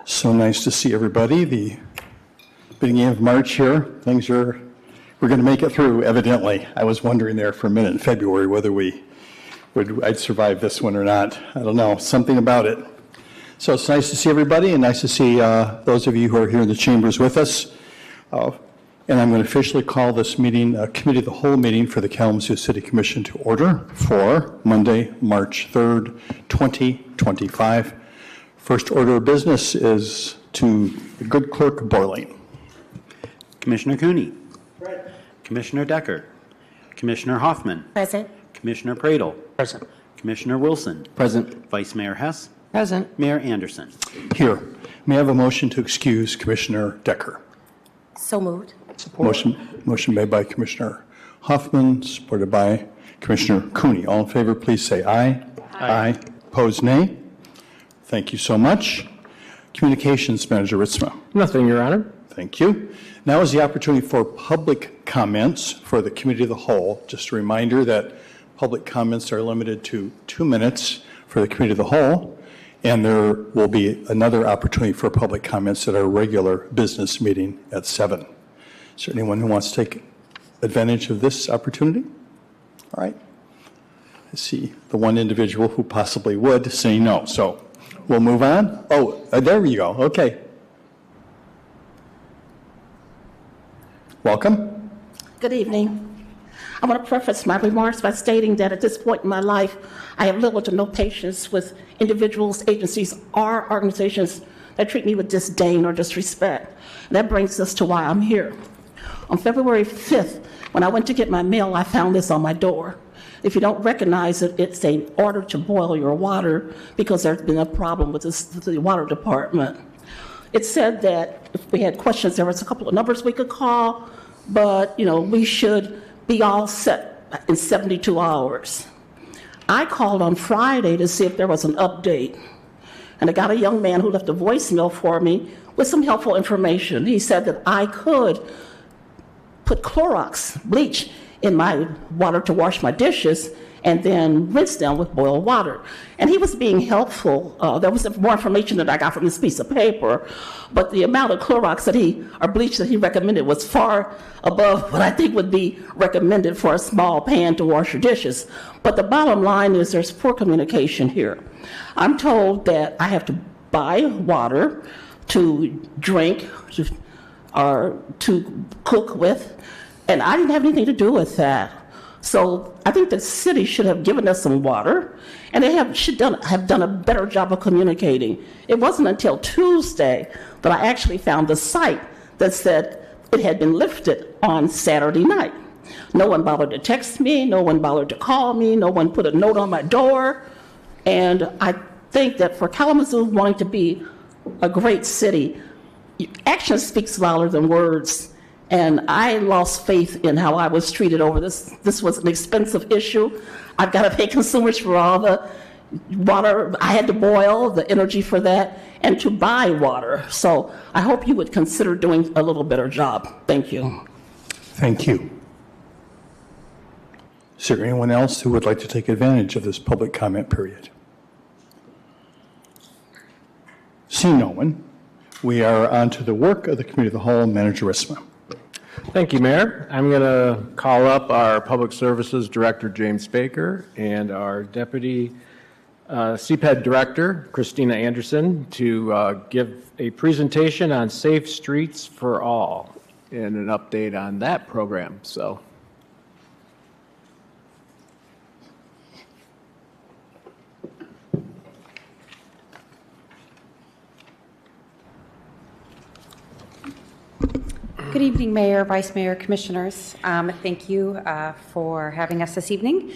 So nice to see everybody. The beginning of March here, we're going to make it through, evidently. I was wondering there for a minute in February whether I'd survive this one or not. I don't know, something about it. So it's nice to see everybody, and nice to see those of you who are here in the chambers with us. And I'm going to officially call this meeting, Committee of the Whole meeting for the Kalamazoo City Commission to order for Monday, March 3rd, 2025. First order of business is to the good clerk Borling. Commissioner Cooney. Present. Commissioner Decker. Commissioner Hoffman. Present. Commissioner Pradle. Present. Commissioner Wilson. Present. Vice Mayor Hess. Present. Mayor Anderson. Here. May I have a motion to excuse Commissioner Decker? So moved. Support. Motion made by Commissioner Hoffman, supported by Commissioner Cooney. All in favor, please say aye. Aye. Opposed, nay. Thank you so much. Communications Manager Ritzma. Nothing, Your Honor. Thank you. Now is the opportunity for public comments for the Committee of the Whole. Just a reminder that public comments are limited to 2 minutes for the Committee of the Whole, and there will be another opportunity for public comments at our regular business meeting at 7. Is there anyone who wants to take advantage of this opportunity? All right. I see the one individual who possibly would say no. So we'll move on. Oh, there you go. Okay. Welcome. Good evening. I want to preface my remarks by stating that at this point in my life, I have little to no patience with individuals, agencies, or organizations that treat me with disdain or disrespect. And that brings us to why I'm here. On February 5th, when I went to get my mail, I found this on my door. If you don't recognize it, it's an order to boil your water because there's been a problem with the water department. It said that if we had questions, there was a couple of numbers we could call, but we should be all set in 72 hours. I called on Friday to see if there was an update, and I got a young man who left a voicemail for me with some helpful information. He said that I could put Clorox bleach in my water to wash my dishes and then rinse them with boiled water. And he was being helpful. There was more information that I got from this piece of paper, but the amount of Clorox or bleach that he recommended was far above what I think would be recommended for a small pan to wash your dishes. But the bottom line is there's poor communication here. I'm told that I have to buy water to drink or to cook with, and I didn't have anything to do with that. So I think the city should have given us some water, and they should have done a better job of communicating. It wasn't until Tuesday that I actually found the site that said it had been lifted on Saturday night. No one bothered to text me, no one bothered to call me, no one put a note on my door. And I think that for Kalamazoo wanting to be a great city, action speaks louder than words. And I lost faith in how I was treated over this. This was an expensive issue. I've got to pay consumers for all the water I had to boil, the energy for that, and to buy water. So I hope you would consider doing a little better job. Thank you. Thank you. Is there anyone else who would like to take advantage of this public comment period? See no one. We are on to the work of the Committee of the Whole. Manager Risma. Thank you, Mayor. I'm going to call up our Public Services Director, James Baker, and our Deputy CPED Director, Christina Anderson, to give a presentation on Safe Streets for All and an update on that program. So. Good evening, Mayor, Vice Mayor, Commissioners. Thank you for having us this evening.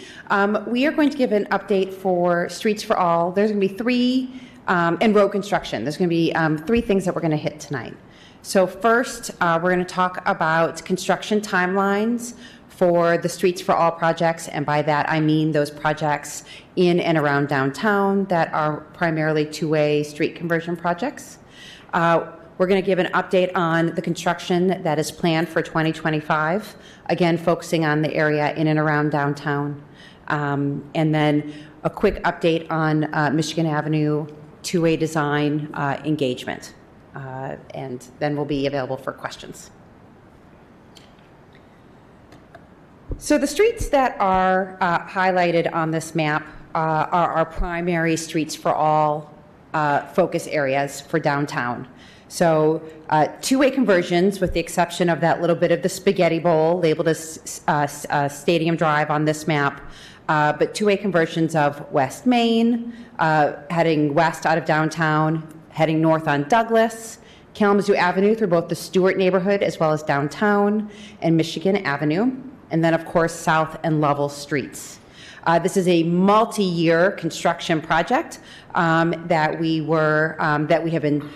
We are going to give an update for Streets for All. There's going to be three, and road construction. There's going to be 3 things that we're going to hit tonight. So first, we're going to talk about construction timelines for the Streets for All projects, and by that I mean those projects in and around downtown that are primarily two-way street conversion projects. we're going to give an update on the construction that is planned for 2025, again, focusing on the area in and around downtown. And then a quick update on Michigan Avenue two-way design engagement. And then we'll be available for questions. So the streets that are highlighted on this map are our primary Streets for All focus areas for downtown. So two-way conversions, with the exception of that little bit of the spaghetti bowl labeled as Stadium Drive on this map, but two-way conversions of West Main, heading west out of downtown, heading north on Douglas, Kalamazoo Avenue through both the Stewart neighborhood as well as downtown, and Michigan Avenue, and then, of course, South and Lovell streets. This is a multi-year construction project that we have been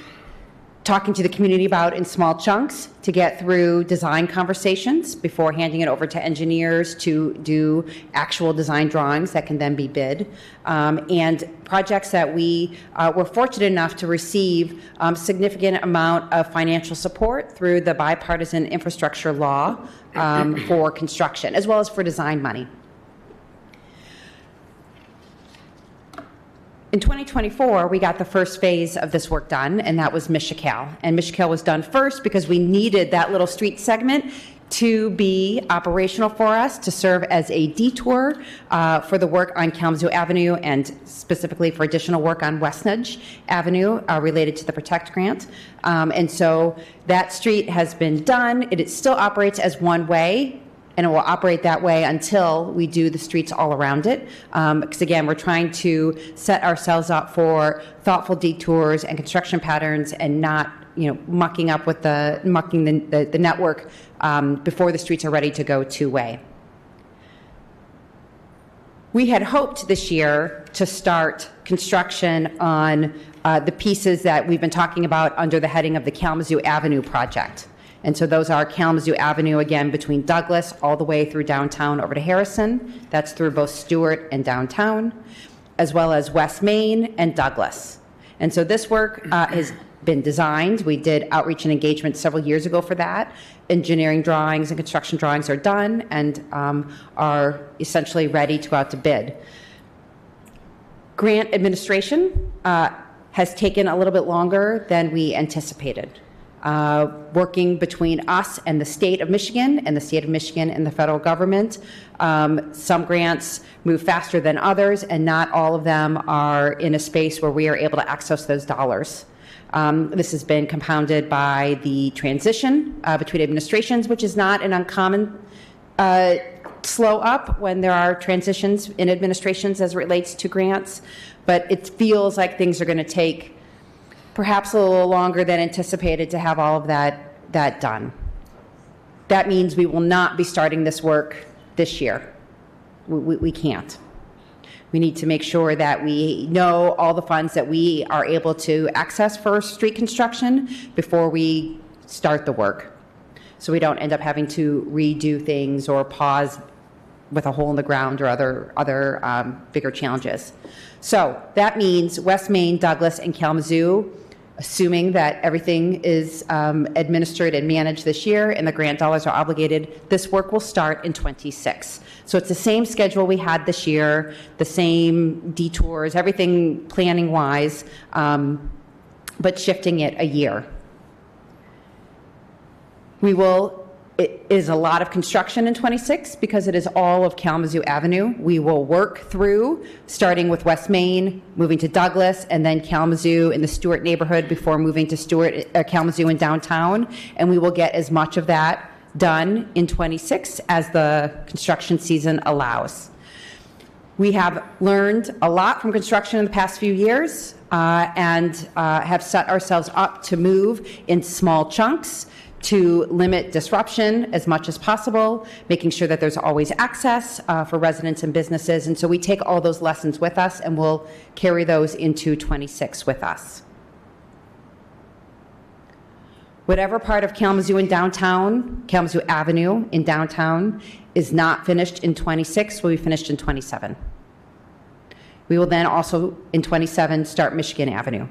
talking to the community about in small chunks to get through design conversations before handing it over to engineers to do actual design drawings that can then be bid. And projects that we were fortunate enough to receive significant amount of financial support through the bipartisan infrastructure law for construction, as well as for design money. In 2024, we got the first phase of this work done, and that was Michical. And Michical was done first because we needed that little street segment to be operational for us, to serve as a detour for the work on Kalamazoo Avenue, and specifically for additional work on Westnedge Avenue related to the Protect Grant. And so that street has been done. It still operates as one way, and it will operate that way until we do the streets all around it. Because again, we're trying to set ourselves up for thoughtful detours and construction patterns, and not, mucking the network before the streets are ready to go two-way. We had hoped this year to start construction on the pieces that we've been talking about under the heading of the Kalamazoo Avenue project. And so those are Kalamazoo Avenue, again, between Douglas all the way through downtown over to Harrison. That's through both Stewart and downtown, as well as West Main and Douglas. And so this work has been designed. We did outreach and engagement several years ago for that. Engineering drawings and construction drawings are done and are essentially ready to go out to bid. Grant administration has taken a little bit longer than we anticipated. Working between us and the state of Michigan, and the state of Michigan and the federal government. Some grants move faster than others, and not all of them are in a space where we are able to access those dollars. This has been compounded by the transition between administrations, which is not an uncommon slow up when there are transitions in administrations as it relates to grants, but it feels like things are going to take perhaps a little longer than anticipated to have all of that done. That means we will not be starting this work this year. We can't. We need to make sure that we know all the funds that we are able to access for street construction before we start the work, so we don't end up having to redo things or pause with a hole in the ground or other bigger challenges. So that means West Main, Douglas, and Kalamazoo, assuming that everything is administered and managed this year and the grant dollars are obligated, this work will start in '26. So it's the same schedule we had this year, the same detours, everything planning-wise, but shifting it a year. It is a lot of construction in '26 because it is all of Kalamazoo Avenue. We will work through, starting with West Main, moving to Douglas, and then Kalamazoo in the Stewart neighborhood before moving to Kalamazoo in downtown. And we will get as much of that done in '26 as the construction season allows. We have learned a lot from construction in the past few years and have set ourselves up to move in small chunks to limit disruption as much as possible, making sure that there's always access for residents and businesses. And so we take all those lessons with us, and we'll carry those into '26 with us. Whatever part of Kalamazoo in downtown, Kalamazoo Avenue in downtown, is not finished in '26 will be finished in '27. We will then also in '27 start Michigan Avenue.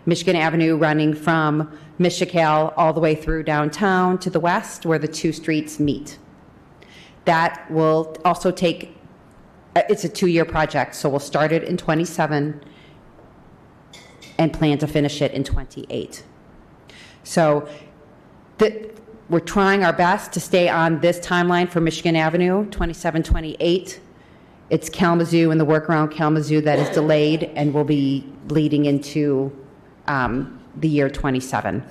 Michigan Avenue running from Michigan all the way through downtown to the west where the two streets meet. That will also take, it's a 2-year project, so we'll start it in '27 and plan to finish it in '28. So we're trying our best to stay on this timeline for Michigan Avenue, '27, '28. It's Kalamazoo and the work around Kalamazoo that is delayed and will be bleeding into the year '27.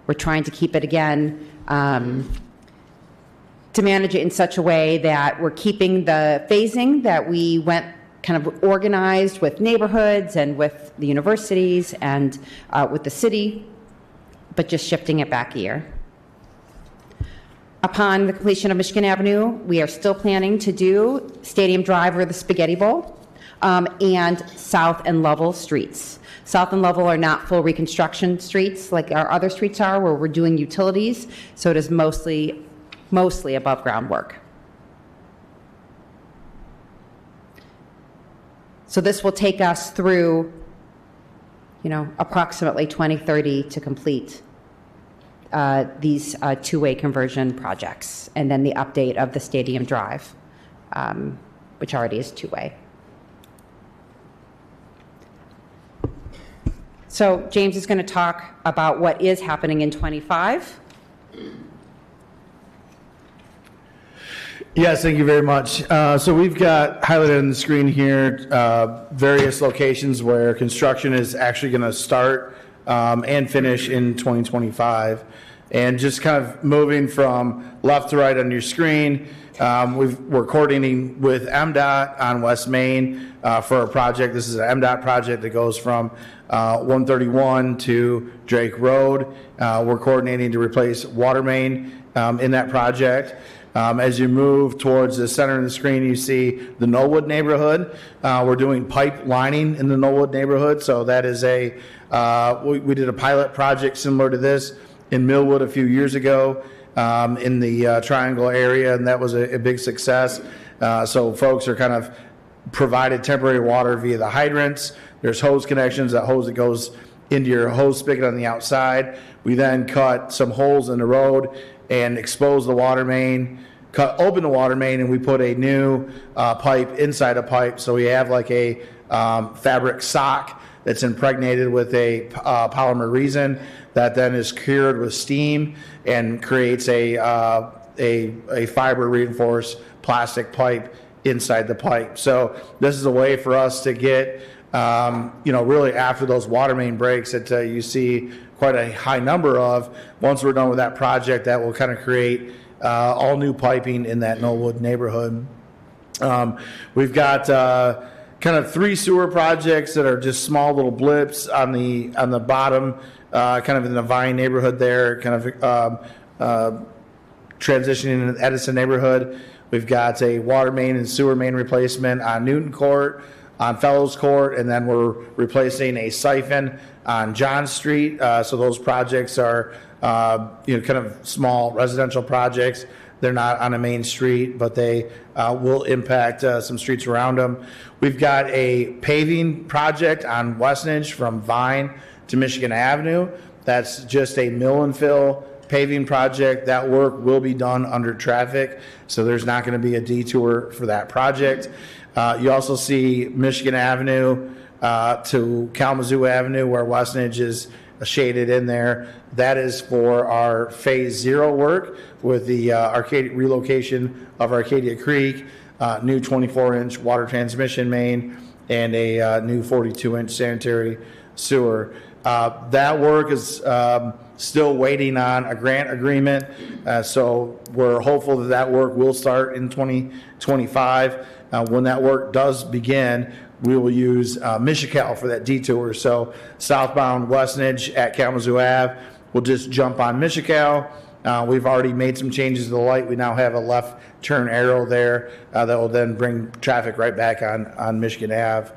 We're trying to keep it again, to manage it in such a way that we're keeping the phasing that we went kind of organized with neighborhoods and with the universities and with the city, but just shifting it back a year. Upon the completion of Michigan Avenue, we are still planning to do Stadium Drive or the Spaghetti Bowl, and South and Lovell streets. South and Lovell are not full reconstruction streets like our other streets are, where we're doing utilities, so it is mostly above ground work. So this will take us through, approximately 2030 to complete these two-way conversion projects, and then the update of the Stadium Drive, which already is two-way. So James is going to talk about what is happening in '25. Yes, thank you very much. So we've got highlighted on the screen here various locations where construction is actually going to start and finish in 2025. And just kind of moving from left to right on your screen, we're coordinating with MDOT on West Main for a project. This is an MDOT project that goes from 131 to Drake Road. We're coordinating to replace water main in that project. As you move towards the center of the screen, you see the Knollwood neighborhood. We're doing pipe lining in the Knollwood neighborhood. So that is we did a pilot project similar to this in Millwood a few years ago in the Triangle area, and that was a big success. So folks are kind of provided temporary water via the hydrants. There's hose connections, that hose that goes into your hose spigot on the outside. We then cut some holes in the road and expose the water main, cut open the water main, and we put a new pipe inside a pipe. So we have like a fabric sock that's impregnated with a polymer resin that then is cured with steam and creates a fiber reinforced plastic pipe inside the pipe. So this is a way for us to get, really after those water main breaks that you see quite a high number of. Once we're done with that project, that will kind of create all new piping in that Knollwood neighborhood. We've got kind of 3 sewer projects that are just small little blips on the bottom, kind of in the Vine neighborhood there, kind of transitioning in the Edison neighborhood. We've got a water main and sewer main replacement on Newton Court, on Fellows Court, and then we're replacing a siphon on John Street. So those projects are, kind of small residential projects. They're not on a main street, but they will impact some streets around them. We've got a paving project on Westnedge from Vine to Michigan Avenue. That's just a mill and fill paving project. That work will be done under traffic, so there's not going to be a detour for that project. You also see Michigan Avenue to Kalamazoo Avenue, where Westnedge is shaded in there. That is for our Phase 0 work with the relocation of Arcadia Creek, new 24-inch water transmission main, and a new 42-inch sanitary sewer. That work is still waiting on a grant agreement, so we're hopeful that that work will start in 2025. When that work does begin, we will use Michigan for that detour. So southbound Westnedge at Kalamazoo Ave, we'll just jump on Michigan. We've already made some changes to the light. We now have a left turn arrow there that will then bring traffic right back on Michigan Ave.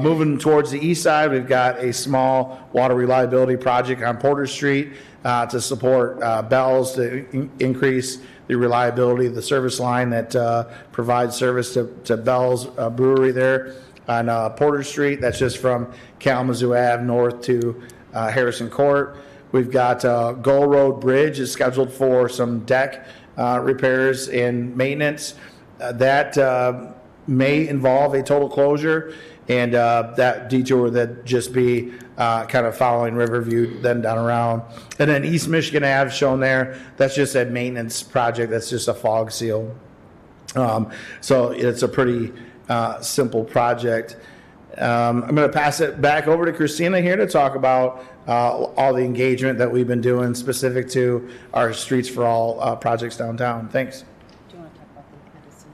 Moving towards the east side, we've got a small water reliability project on Porter Street to support Bell's to increase the reliability of the service line that provides service to Bell's Brewery there on Porter Street. That's just from Kalamazoo Ave north to Harrison Court. We've got Gull Road Bridge is scheduled for some deck repairs and maintenance. That may involve a total closure, and that detour that just be kind of following Riverview, then down around. And then East Michigan Ave shown there, that's just a maintenance project, that's just a fog seal. So it's a pretty simple project. I'm going to pass it back over to Christina here to talk about all the engagement that we've been doing specific to our Streets for All projects downtown. Thanks. Do you want to talk about the Edison?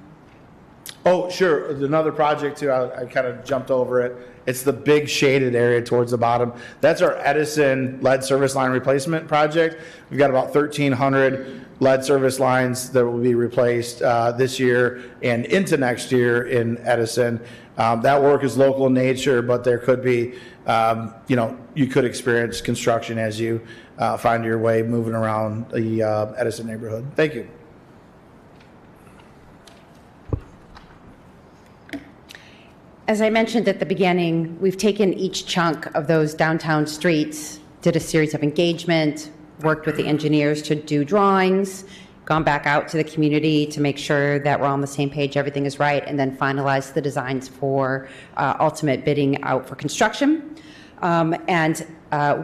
Oh, sure. Another project too. I kind of jumped over it. It's the big shaded area towards the bottom. That's our Edison lead service line replacement project. We've got about 1,300 lead service lines that will be replaced this year and into next year in Edison. That work is local in nature, but there could be, you could experience construction as you find your way moving around the Edison neighborhood. Thank you. As I mentioned at the beginning, we've taken each chunk of those downtown streets, did a series of engagement, worked with the engineers to do drawings, gone back out to the community to make sure that we're on the same page, everything is right, and then finalized the designs for ultimate bidding out for construction.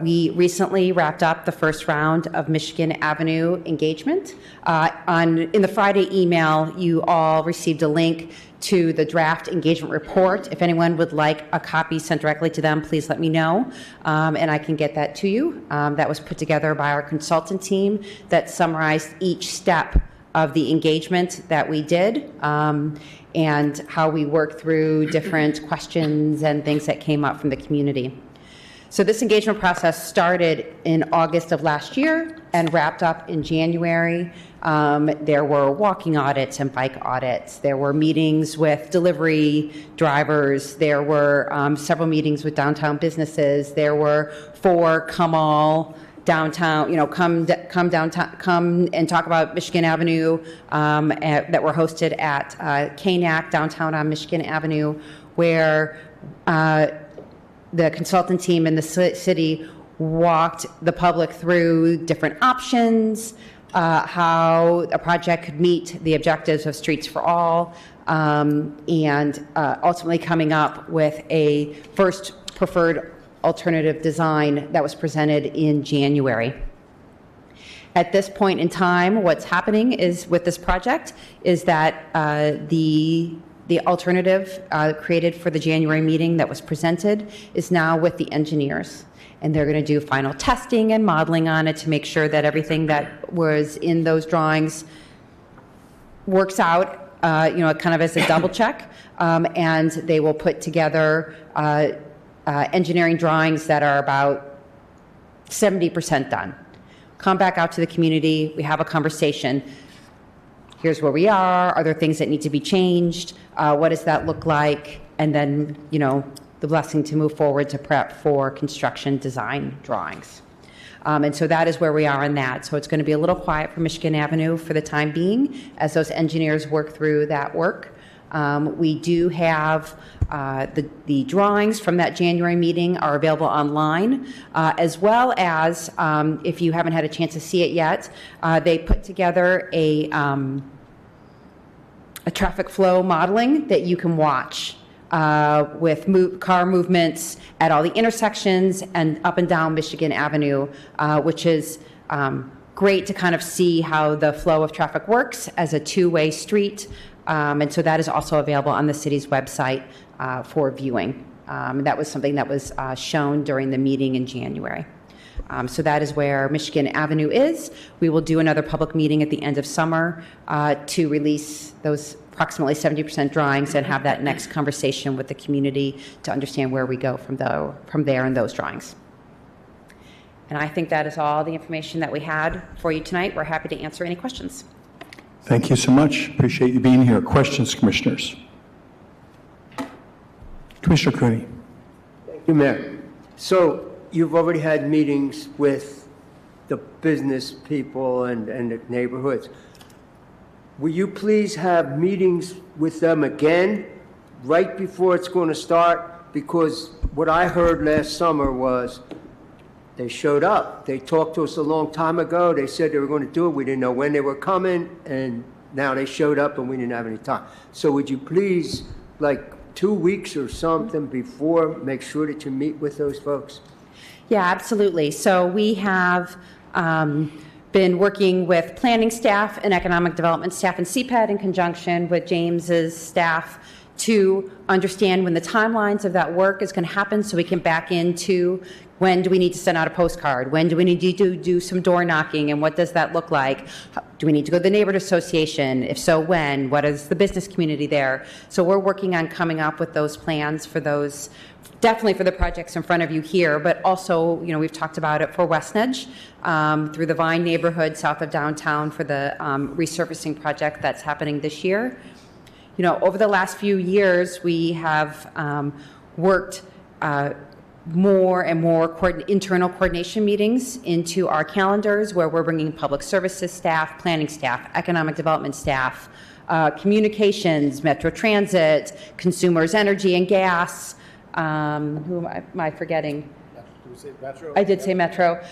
We recently wrapped up the first round of Michigan Avenue engagement. In the Friday email, you all received a link to the draft engagement report. If anyone would like a copy sent directly to them, please let me know, and I can get that to you. That was put together by our consultant team that summarized each step of the engagement that we did, and how we worked through different questions and things that came up from the community. So this engagement process started in August of last year and wrapped up in January. There were walking audits and bike audits. There were meetings with delivery drivers. There were several meetings with downtown businesses. There were 4 come all downtown, come downtown, come and talk about Michigan Avenue that were hosted at KNAC downtown on Michigan Avenue, where the consultant team in the city walked the public through different options, how a project could meet the objectives of Streets for All, and ultimately coming up with a first preferred alternative design that was presented in January. At this point in time, what's happening is with this project is that the alternative created for the January meeting that was presented is now with the engineers. And they're going to do final testing and modeling on it to make sure that everything that was in those drawings works out, kind of as a double check. And they will put together engineering drawings that are about 70% done. Come back out to the community. We have a conversation. Here's where we are there things that need to be changed? What does that look like? And then, the blessing to move forward to prep for construction design drawings. And so that is where we are on that. So it's going to be a little quiet for Michigan Avenue for the time being as those engineers work through that work. We do have the drawings from that January meeting are available online, as well as, if you haven't had a chance to see it yet, they put together a traffic flow modeling that you can watch with car movements at all the intersections and up and down Michigan Avenue, which is great to kind of see how the flow of traffic works as a two-way street. And so that is also available on the city's website for viewing. That was something that was shown during the meeting in January. So that is where Michigan Avenue is. We will do another public meeting at the end of summer to release those approximately 70% drawings and have that next conversation with the community to understand where we go from there in those drawings. And I think that is all the information that we had for you tonight. We're happy to answer any questions. Thank you so much. Appreciate you being here. Questions, commissioners? Commissioner Cooney. Thank you, Mayor. So you've already had meetings with the business people and the neighborhoods. Will you please have meetings with them again right before it's going to start? Because what I heard last summer was They showed up. They talked to us a long time ago. They said they were going to do it. We didn't know when they were coming, and now they showed up and we didn't have any time. So would you please, like 2 weeks or something before, make sure that you meet with those folks? Yeah, absolutely. So we have been working with planning staff and economic development staff and CPED in conjunction with James's staff to understand when the timelines of that work is going to happen so we can back into when do we need to send out a postcard, when do we need to do some door knocking, and what does that look like? Do we need to go to the neighborhood association? If so, when? What is the business community there? So we're working on coming up with those plans for those, definitely for the projects in front of you here, but also, you know, we've talked about it for Westnedge, through the Vine neighborhood south of downtown for the resurfacing project that's happening this year. You know, over the last few years, we have worked more and more internal coordination meetings into our calendars where we're bringing public services staff, planning staff, economic development staff, communications, Metro Transit, consumers, energy and gas. Who am I forgetting? Did we say Metro? I did say Metro.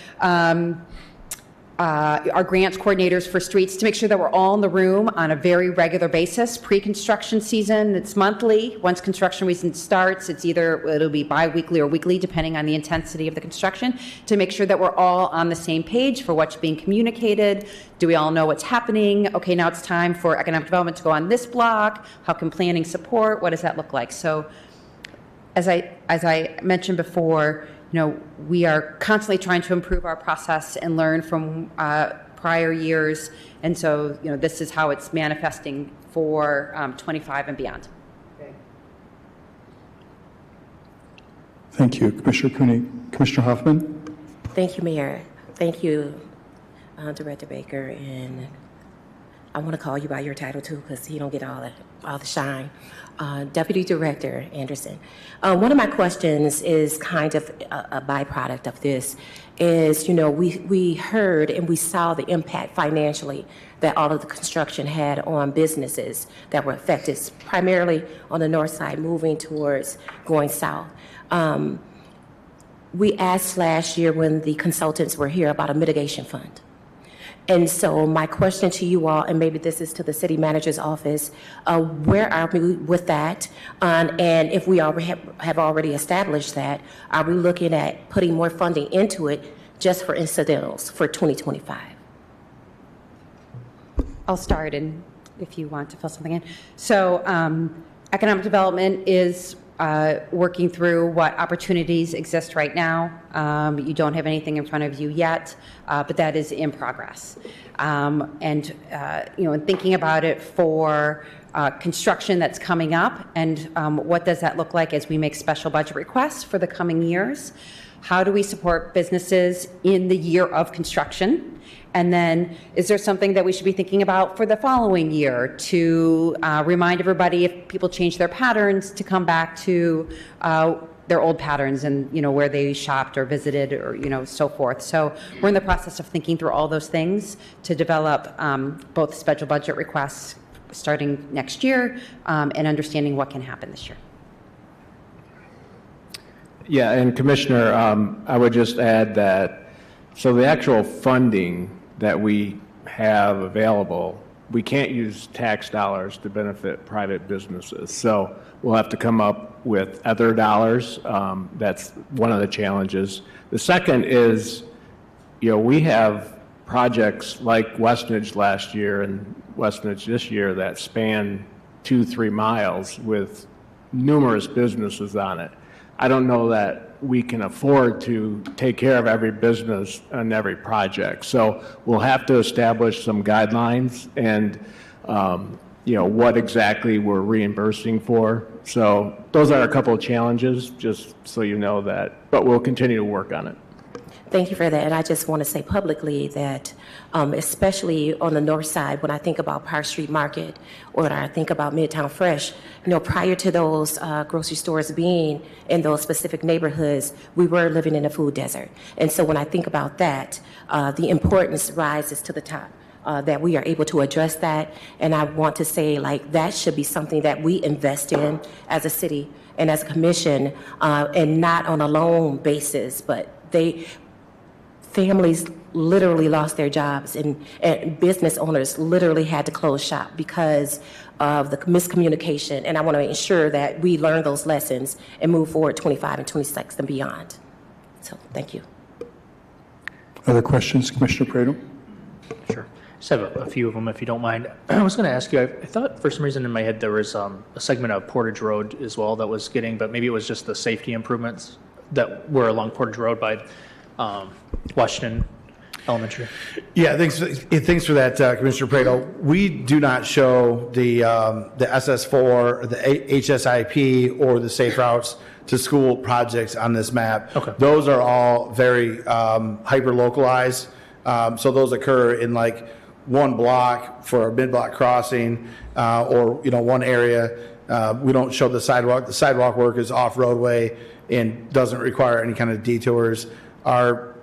Our grants coordinators for streets to make sure that we're all in the room on a very regular basis. Pre-construction season, it's monthly. Once construction season starts, it'll be bi-weekly or weekly, depending on the intensity of the construction, to make sure that we're all on the same page for what's being communicated. Do we all know what's happening? Okay, now it's time for economic development to go on this block. How can planning support? What does that look like? So, as I mentioned before, you know, we are constantly trying to improve our process and learn from prior years. And so, you know, this is how it's manifesting for 25 and beyond. Thank you, Commissioner Cooney. Commissioner Hoffman? Thank you, Mayor. Thank you, Director Baker. And I want to call you by your title, too, because you don't get all the shine. Deputy Director Anderson. One of my questions is kind of a byproduct of this is, you know, we heard and we saw the impact financially that all of the construction had on businesses that were affected, primarily on the north side, moving towards going south. We asked last year when the consultants were here about a mitigation fund. And so my question to you all, and maybe this is to the city manager's office, where are we with that? And if we already have already established that, are we looking at putting more funding into it just for incidentals for 2025? I'll start, and if you want to fill something in. So economic development is working through what opportunities exist right now. You don't have anything in front of you yet, but that is in progress. And you know, in thinking about it for construction that's coming up, and what does that look like as we make special budget requests for the coming years? How do we support businesses in the year of construction? And then, is there something that we should be thinking about for the following year to remind everybody, if people change their patterns, to come back to their old patterns and, you know, where they shopped or visited or, you know, so forth. So we're in the process of thinking through all those things to develop both special budget requests starting next year and understanding what can happen this year. Yeah, and Commissioner, I would just add that, so the actual funding that we have available, we can't use tax dollars to benefit private businesses. So we'll have to come up with other dollars. That's one of the challenges. The second is, you know, we have projects like Westnedge last year and Westnedge this year that span 2-3 miles with numerous businesses on it. I don't know that we can afford to take care of every business on every project. So we'll have to establish some guidelines and, you know, what exactly we're reimbursing for. So those are a couple of challenges, just so you know that, but we'll continue to work on it. Thank you for that. And I just want to say publicly that, especially on the north side, when I think about Park Street Market or when I think about Midtown Fresh, you know, prior to those grocery stores being in those specific neighborhoods, we were living in a food desert. And so when I think about that, the importance rises to the top. That we are able to address that. And I want to say, like, that should be something that we invest in as a city and as a commission, and not on a loan basis, but families literally lost their jobs, and business owners literally had to close shop because of the miscommunication. And I want to ensure that we learn those lessons and move forward 25 and 26 and beyond. So thank you. Other questions, Commissioner Prado? Sure. Just have a few of them, if you don't mind. I was going to ask you, I thought for some reason in my head there was a segment of Portage Road as well that was getting, but maybe it was just the safety improvements that were along Portage Road by Washington Elementary. Yeah, thanks for that, Commissioner Prado. We do not show the SS4, the HSIP, or the Safe Routes to School projects on this map. Okay. Those are all very hyper-localized. So those occur in like one block for a mid-block crossing, or one area. We don't show the sidewalk. The sidewalk work is off roadway and doesn't require any kind of detours. Our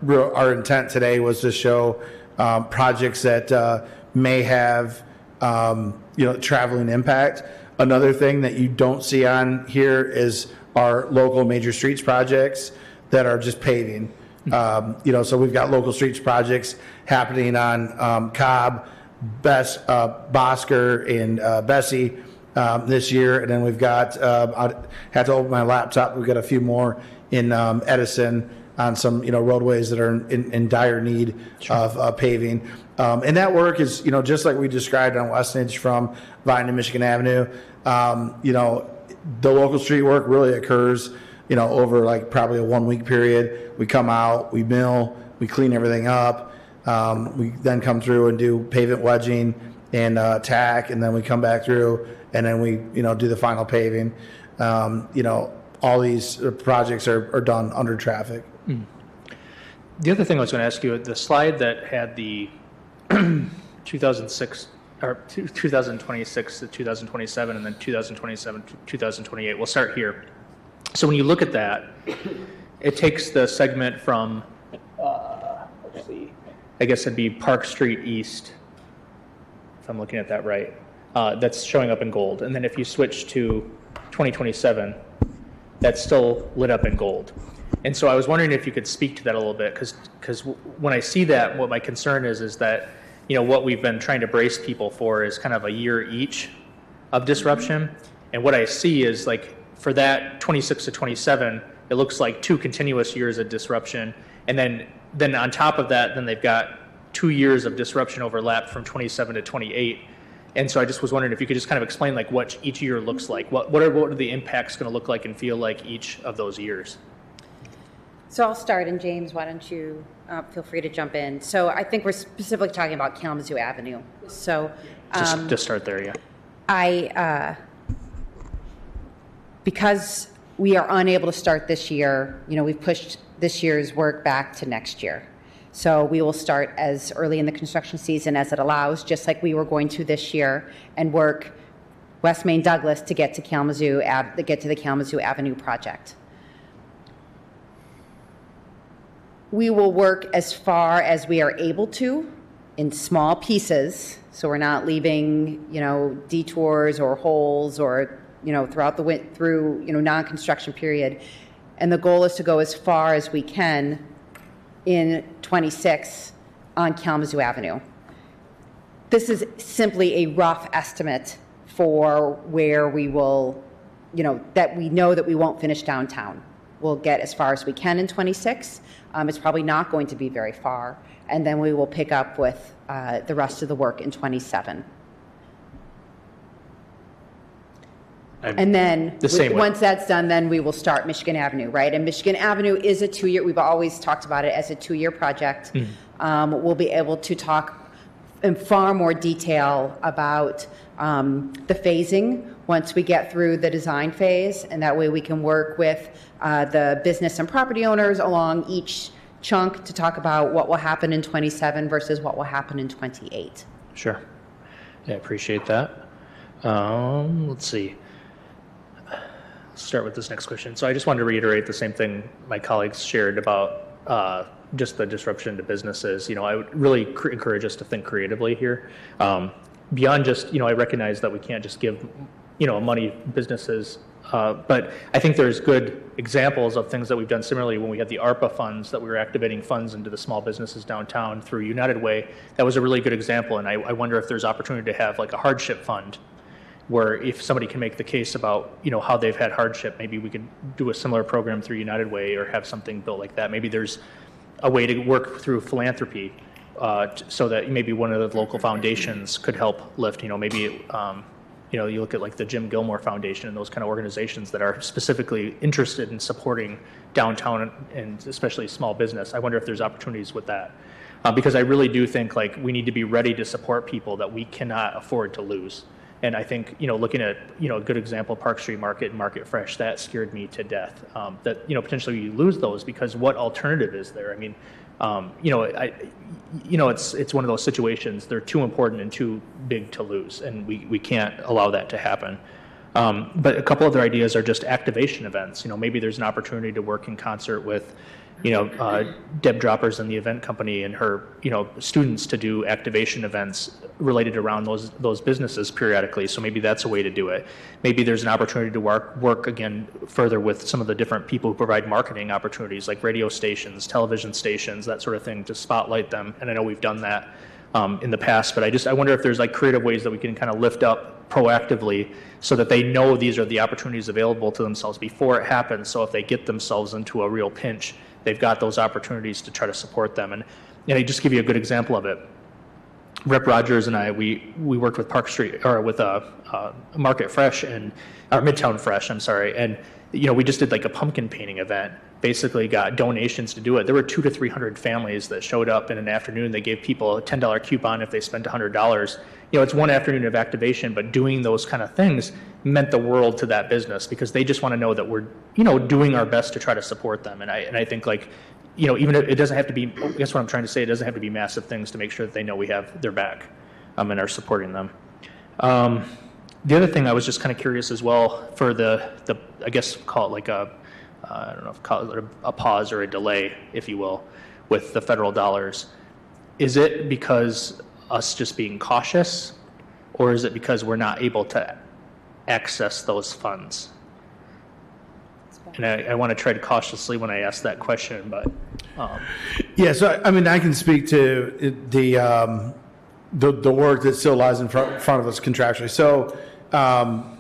intent today was to show projects that may have traveling impact. Another thing that you don't see on here is our local major streets projects that are just paving. So we've got local streets projects happening on Cobb, Bosker, and Bessie this year, and then we've got. I had to open my laptop. We've got a few more in Edison on some roadways that are in dire need of paving, and that work is just like we described on Westnedge from Vine to Michigan Avenue. The local street work really occurs over like probably a 1 week period. We come out, we mill, we clean everything up. We then come through and do pavement wedging and tack, and then we come back through and then we do the final paving. All these projects are done under traffic. The other thing I was going to ask you, the slide that had the 2006 or 2026 to 2027 and then 2027 to 2028. We'll start here. So when you look at that, it takes the segment from, let's see, I guess it'd be Park Street East, if I'm looking at that right, that's showing up in gold. And then if you switch to 2027, that's still lit up in gold. And so I was wondering if you could speak to that a little bit, because when I see that, what my concern is that, what we've been trying to brace people for is kind of a year each of disruption. And what I see is like, for that 26 to 27, it looks like 2 continuous years of disruption. And then on top of that, then they've got 2 years of disruption overlap from 27 to 28. And so I just was wondering if you could just kind of explain like what each year looks like. What are the impacts going to look like and feel like each of those years? So I'll start, and James, why don't you feel free to jump in. So I think we're specifically talking about Kalamazoo Avenue. So Just start there, yeah. Because we are unable to start this year, we've pushed this year's work back to next year. So we will start as early in the construction season as it allows, just like we were going to this year, and work West Main Douglas to get to the Kalamazoo Avenue project. We will work as far as we are able to in small pieces, so we're not leaving, detours or holes or, throughout through non-construction period. And the goal is to go as far as we can in 26 on Kalamazoo Avenue. This is simply a rough estimate for where we will, that we know that we won't finish downtown. We'll get as far as we can in 26. It's probably not going to be very far. And then we will pick up with the rest of the work in 27. And then once that's done, then we will start Michigan Avenue, right? And Michigan Avenue is a 2-year, we've always talked about it as a 2-year project. We'll be able to talk in far more detail about the phasing once we get through the design phase, and that way we can work with the business and property owners along each chunk to talk about what will happen in 27 versus what will happen in 28. Sure. Yeah, I appreciate that. Let's see. Start with this next question. So I just wanted to reiterate the same thing my colleagues shared about just the disruption to businesses. I would really encourage us to think creatively here. Beyond just, I recognize that we can't just give, money businesses But I think there's good examples of things that we've done similarly when we had the ARPA funds that we were activating funds into the small businesses downtown through United Way. That was a really good example, and I wonder if there's opportunity to have like a hardship fund where if somebody can make the case about, how they've had hardship, maybe we could do a similar program through United Way or have something built like that. Maybe there's a way to work through philanthropy so that maybe one of the local foundations could help lift, maybe you look at like the Jim Gilmore Foundation and those kind of organizations that are specifically interested in supporting downtown and especially small business. I wonder if there's opportunities with that. Because I really do think like we need to be ready to support people that we cannot afford to lose. And I think, looking at, a good example, Park Street Market and Market Fresh, that scared me to death. That, potentially you lose those because what alternative is there? I mean, it's one of those situations. They're too important and too big to lose, and we can't allow that to happen. But a couple other ideas are just activation events. Maybe there's an opportunity to work in concert with, Deb Droppers and the event company and her, students to do activation events related around those businesses periodically. So maybe that's a way to do it. Maybe there's an opportunity to work again further with some of the different people who provide marketing opportunities like radio stations, television stations, that sort of thing to spotlight them. And I know we've done that in the past, but I wonder if there's like creative ways that we can kind of lift up proactively so that they know these are the opportunities available to themselves before it happens. So if they get themselves into a real pinch, they've got those opportunities to try to support them. And I just give you a good example of it. Rep Rogers and I, we worked with Park Street, or with Market Fresh and, or Midtown Fresh, I'm sorry. And, we just did like a pumpkin painting event, basically got donations to do it. There were 200 to 300 families that showed up in an afternoon. They gave people a $10 coupon if they spent $100. It's one afternoon of activation, but doing those kind of things meant the world to that business because they just want to know that we're, doing our best to try to support them. And I think like, even if it doesn't have to be, I guess what I'm trying to say, it doesn't have to be massive things to make sure that they know we have their back and are supporting them. The other thing I was just kind of curious as well for the I guess call it like I don't know if call it a pause or a delay, if you will, with the federal dollars. Is it because us just being cautious, or is it because we're not able to access those funds? And I want to tread cautiously when I ask that question, but. Yeah, so I mean, I can speak to the work that still lies in front of us contractually. So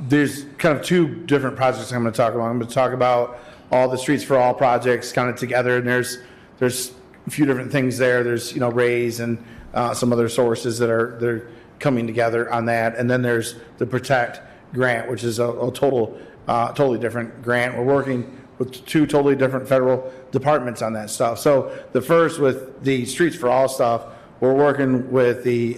there's kind of two different projects I'm going to talk about. I'm going to talk about all the Streets for All projects kind of together, and there's a few different things there. There's Raise and some other sources that they're coming together on that, and then there's the Protect grant, which is a totally different grant. We're working with two totally different federal departments on that stuff. So the first, with the Streets for All stuff, we're working with the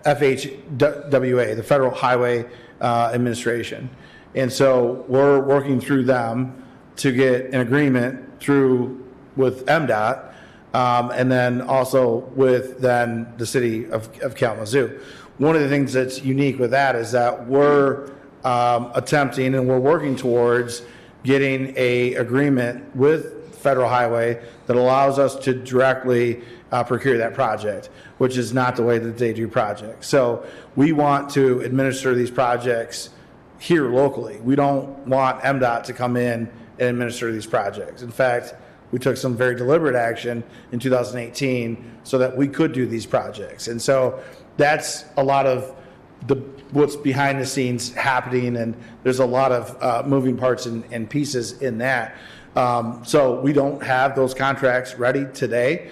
FHWA, the Federal Highway Administration. And so we're working through them to get an agreement through with MDOT, and then also with then the city of Kalamazoo. One of the things that's unique with that is that we're attempting and we're working towards getting a agreement with Federal Highway that allows us to directly procure that project, which is not the way that they do projects. So we want to administer these projects here locally. We don't want MDOT to come in and administer these projects. In fact, we took some very deliberate action in 2018 so that we could do these projects. And so that's a lot of what's behind the scenes happening, and there's a lot of moving parts and pieces in that. So we don't have those contracts ready today.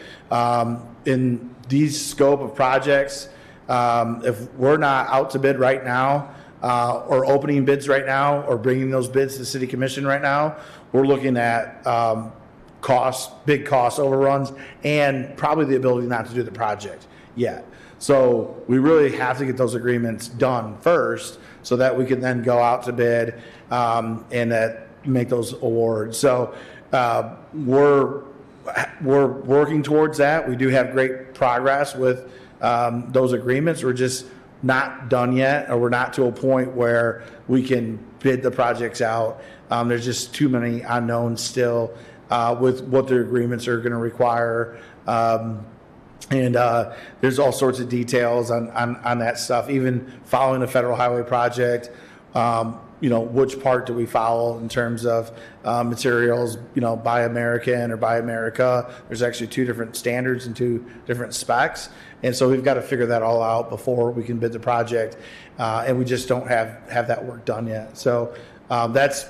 In these scope of projects, if we're not out to bid right now, or opening bids right now, or bringing those bids to the city commission right now, we're looking at big cost overruns, and probably the ability not to do the project yet. So we really have to get those agreements done first so that we can then go out to bid and make those awards. So we're working towards that. We do have great progress with those agreements. We're just not done yet, or we're not to a point where we can bid the projects out. There's just too many unknowns still with what their agreements are going to require. And there's all sorts of details on that stuff. Even following a federal highway project, which part do we follow in terms of materials, Buy American or Buy America. There's actually two different standards and two different specs. And so we've got to figure that all out before we can bid the project. And we just don't have that work done yet. So that's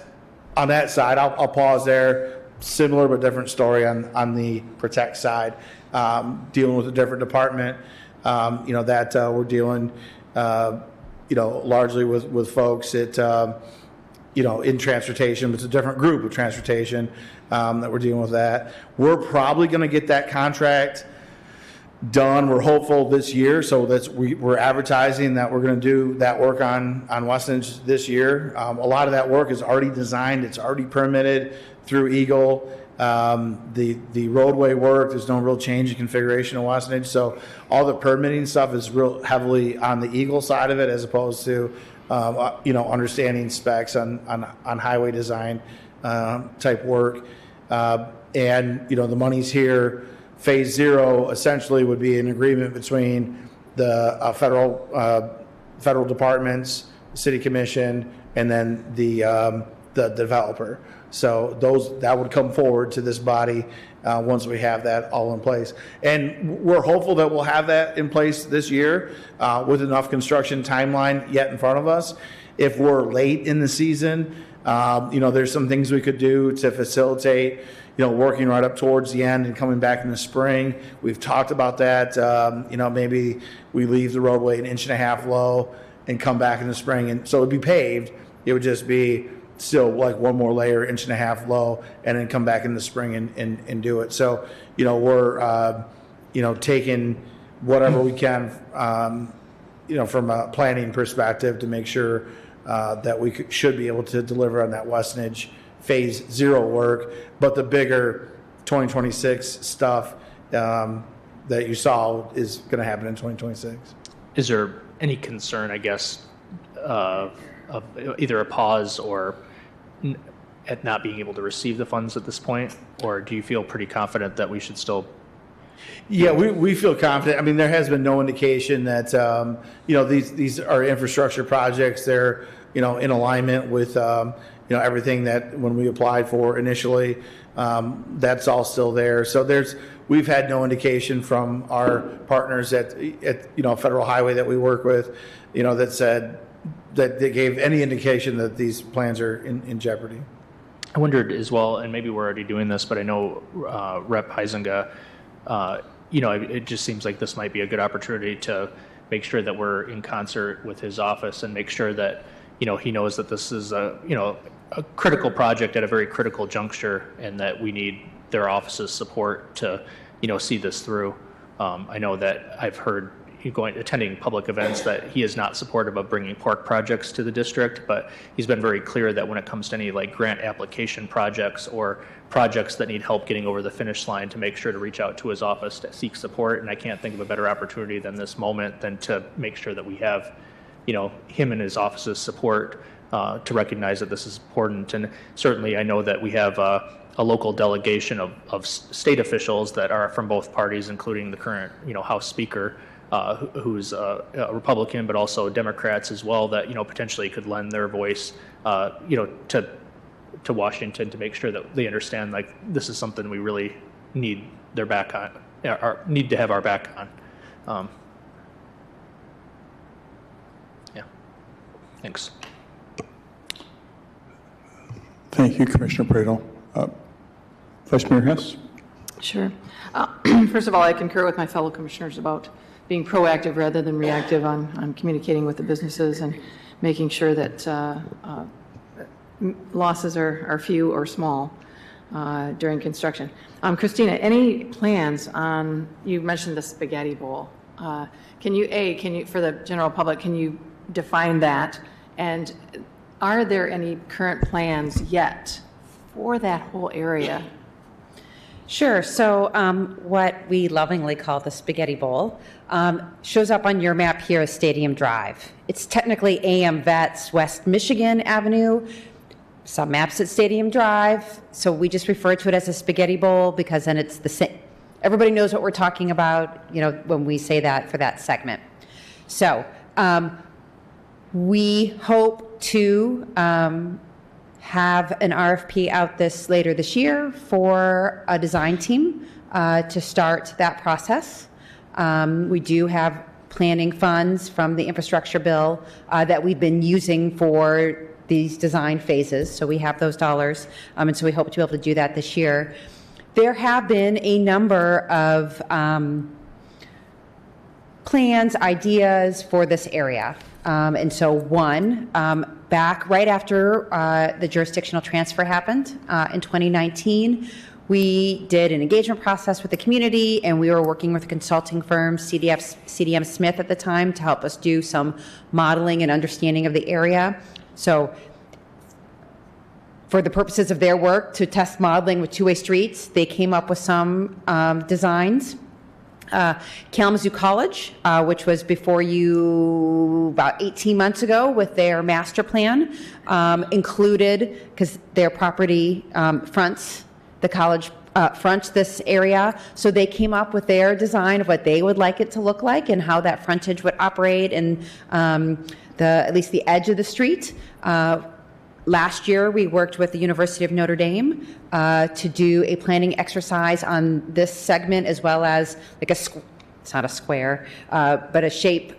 on that side. I'll pause there. Similar but different story on the Protect side, dealing with a different department, that we're dealing, largely with folks at, in transportation. It's a different group of transportation that we're dealing with that. We're probably going to get that contract done. We're hopeful this year, so we're advertising that we're going to do that work on Westnedge this year. A lot of that work is already designed. It's already permitted through Eagle. The roadway work, there's no real change in configuration of Westnedge, so all the permitting stuff is real heavily on the Eagle side of it, as opposed to understanding specs on highway design type work. And the money's here. Phase 0 essentially would be an agreement between the federal departments, the city commission, and then the developer. So that would come forward to this body once we have that all in place. And we're hopeful that we'll have that in place this year with enough construction timeline yet in front of us. If we're late in the season, there's some things we could do to facilitate working right up towards the end and coming back in the spring. We've talked about that. Maybe we leave the roadway 1.5 inches low and come back in the spring. And so it'd be paved. It would just be still like one more layer, 1.5 inches low, and then come back in the spring and do it. So, we're, taking whatever we can, from a planning perspective to make sure that we should be able to deliver on that Westnedge Phase 0 work, but the bigger 2026 stuff that you saw is going to happen in 2026. Is there any concern, I guess, of either a pause or at not being able to receive the funds at this point? Or do you feel pretty confident that we should still? Yeah, we feel confident. I mean, there has been no indication that, these are infrastructure projects. They're, in alignment with, everything that when we applied for initially, that's all still there. So we've had no indication from our partners at Federal Highway that we work with, that said that they gave any indication that these plans are in jeopardy. I wondered as well, and maybe we're already doing this, but I know Rep. Huizenga, it just seems like this might be a good opportunity to make sure that we're in concert with his office and make sure that, he knows that this is a critical project at a very critical juncture and that we need their office's support to, see this through. I know that I've heard attending public events that he is not supportive of bringing park projects to the district, but he's been very clear that when it comes to any like grant application projects or projects that need help getting over the finish line, to make sure to reach out to his office to seek support. And I can't think of a better opportunity than this moment than to make sure that we have, him and his office's support to recognize that this is important. And certainly I know that we have a local delegation of state officials that are from both parties, including the current, House Speaker, who's a Republican, but also Democrats as well, that, potentially could lend their voice, to Washington to make sure that they understand, like, this is something we really need their back on, or need to have our back on. Yeah. Thanks. Thank you, Commissioner Pradel. Vice Mayor Hess? Sure. First of all, I concur with my fellow commissioners about being proactive rather than reactive on communicating with the businesses and making sure that losses are few or small during construction. Christina, any plans on, you mentioned the spaghetti bowl. Can you, for the general public, can you define that? And are there any current plans yet for that whole area? Sure. So what we lovingly call the Spaghetti Bowl shows up on your map here as Stadium Drive. It's technically AM Vets West Michigan Avenue. Some maps at Stadium Drive. So we just refer to it as a Spaghetti Bowl because then it's the same. Everybody knows what we're talking about, when we say that for that segment. So We hope to have an RFP out later this year for a design team to start that process. We do have planning funds from the infrastructure bill that we've been using for these design phases, so we have those dollars, and so we hope to be able to do that this year. There have been a number of plans, ideas for this area. And so back right after the jurisdictional transfer happened in 2019, we did an engagement process with the community, and we were working with a consulting firm, CDM Smith at the time, to help us do some modeling and understanding of the area. So for the purposes of their work to test modeling with two-way streets, they came up with some designs. Kalamazoo College, which was before you about 18 months ago with their master plan, included, because their property fronts, the college fronts this area, so they came up with their design of what they would like it to look like and how that frontage would operate and at least the edge of the street. Last year, we worked with the University of Notre Dame to do a planning exercise on this segment, as well as like it's not a square, but a shape,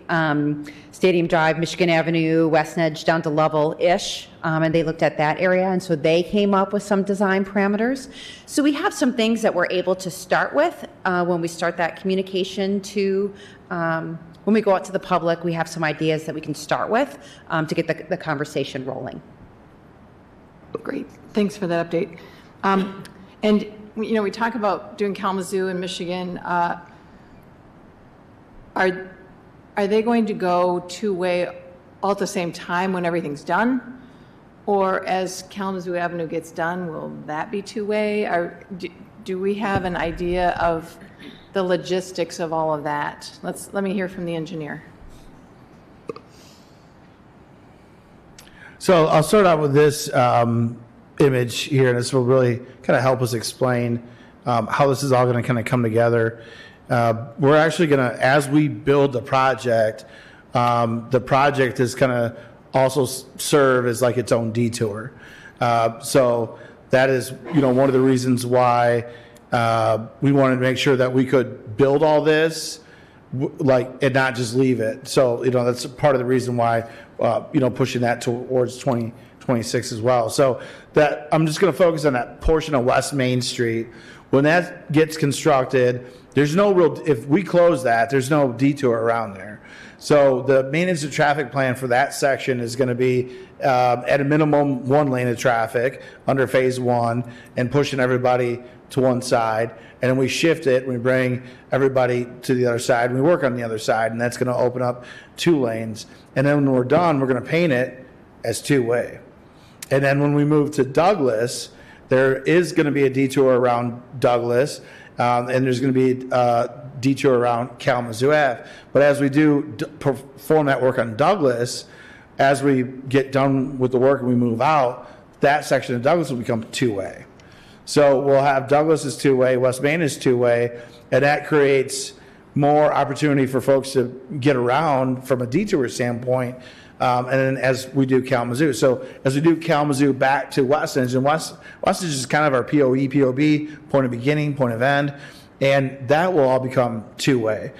Stadium Drive, Michigan Avenue, West Edge, down to Lovell-ish, and they looked at that area, and so they came up with some design parameters. So we have some things that we're able to start with when we start that communication to when we go out to the public. We have some ideas that we can start with to get the conversation rolling. Great, thanks for that update. And, you know, we talk about doing Kalamazoo in Michigan. Are they going to go two-way all at the same time when everything's done? Or as Kalamazoo Avenue gets done, will that be two-way? Do we have an idea of the logistics of all of that? Let me hear from the engineer. So I'll start out with this image here, and this will really kind of help us explain how this is all going to kind of come together. We're actually going to, as we build the project is going to also serve as like its own detour. So that is, you know, one of the reasons why we wanted to make sure that we could build all this and not just leave it. So, you know, that's part of the reason why, you know, pushing that towards 2026 as well. So that I'm just going to focus on that portion of West Main Street. When that gets constructed, there's no real, if we close that, there's no detour around there. So the maintenance of traffic plan for that section is going to be at a minimum 1 lane of traffic under phase 1 and pushing everybody to one side. And then we shift it, we bring everybody to the other side, and we work on the other side, and that's going to open up 2 lanes. And then when we're done, we're going to paint it as 2-way. And then when we move to Douglas, there is going to be a detour around Douglas, and there's going to be a detour around Kalamazoo Ave. But as we do perform that work on Douglas, as we get done with the work and we move out, that section of Douglas will become 2-way. So we'll have Douglas is 2-way, West Main is 2-way, and that creates more opportunity for folks to get around from a detour standpoint. And then as we do Kalamazoo. So as we do Kalamazoo back to West End, and West End is kind of our POB, point of beginning, point of end, and that will all become 2-way.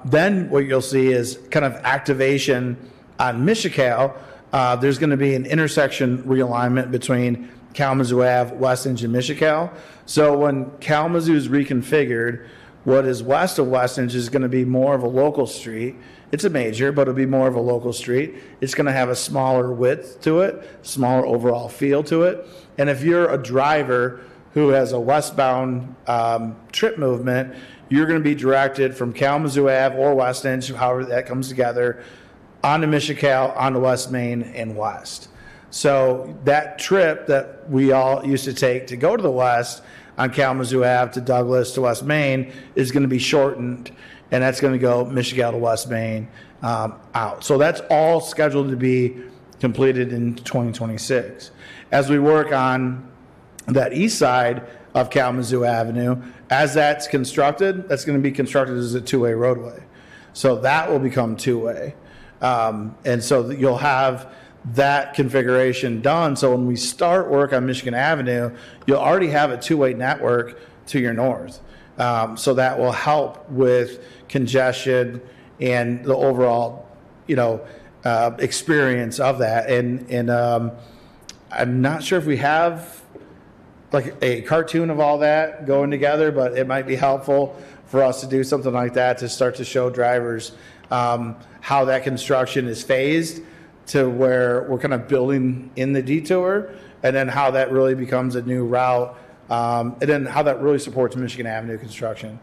Then what you'll see is kind of activation on Michigan. There's going to be an intersection realignment between Kalamazoo Ave, West End, and Michigan. So when Kalamazoo is reconfigured, what is west of West End is going to be more of a local street. It's a major, but it'll be more of a local street. It's going to have a smaller width to it, smaller overall feel to it. And if you're a driver who has a westbound trip movement, you're going to be directed from Kalamazoo Ave or West End, however that comes together, onto Michigan, onto West Main, and west. So that trip that we all used to take to go to the west on Kalamazoo Ave to Douglas to West Main is going to be shortened, and that's going to go Michigan to West Main out. So that's all scheduled to be completed in 2026. As we work on that east side of Kalamazoo Avenue, as that's constructed, that's going to be constructed as a 2-way roadway. So that will become 2-way. And so you'll have that configuration done. So when we start work on Michigan Avenue, you'll already have a two-way network to your north. So that will help with congestion and the overall, experience of that. And I'm not sure if we have like a cartoon of all that going together, but it might be helpful for us to do something like that to start to show drivers how that construction is phased to where we're kind of building in the detour, and then how that really becomes a new route, and then how that really supports Michigan Avenue construction.